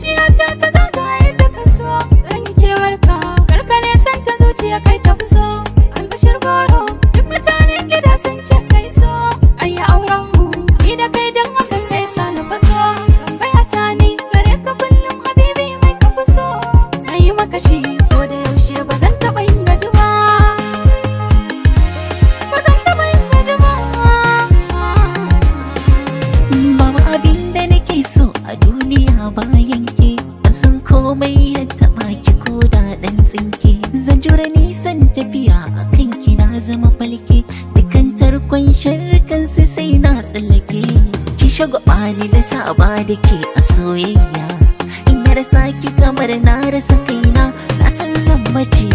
zuciyata ka zaga yadda ka so. Zan yi kewarka karka ne san ta zuciya kai ta fi so. Albashir goro duk mutanen gida sun ce kai so. Ayi auren mu ni da kai dan hakan zai sa na faso. Tambaya ta ni gare ka kullum habibi mai ka fi so. Na yi maka shi ko da yaushe ba zan taɓa yin gaji ba. Ba zan taɓa yin gaji ba. Babu abin da nake so a duniya bayan ke. Ban san komai ya taɓa ki ko da ɗan tsinke. Zan jure nisan tafiya a kanki na zama falke. Dukan tarkon sharkan su sai na tsallake. Ki shagwaba ni da saba da ke a soyayya. In na rasa ki kamar na rasa kaina, na san zan mace.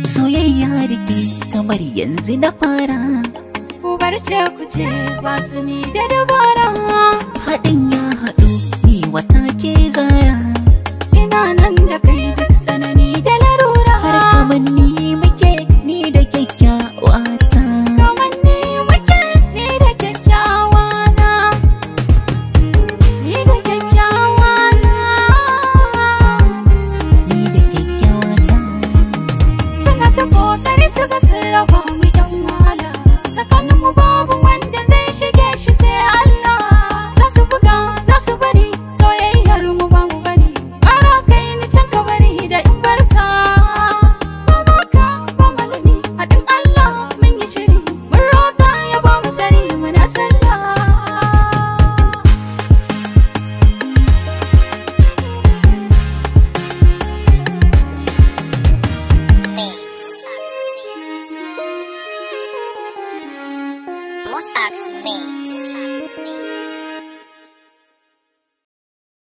Soyayya da ke kamar yanzu na fara. Ku bar ce ku ce ba su ni da dabara. Haɗin ya haɗu ni wata ke zara. Ina nan da kai duk sanani da larura. Har kamar ni muke ni da kyakkyawa ta. Kamar ni muke ni da kyakkyawa na. Ni da kyakkyawa na. Ni da kyakkyawa ta. Suna ta kokari su ga sun raba mu yan wahala. Tsakanin mu babu wanda zai shige shi sai Allah. Za su buga za su bari soyayyar mu ba mu bari. Ƙara kai ni can ka bari da in barka. Ba baka ba malami haɗin Allah mun yi shiri. Mun roƙa ya ba mu tsari muna sallah. Mossack's Mix.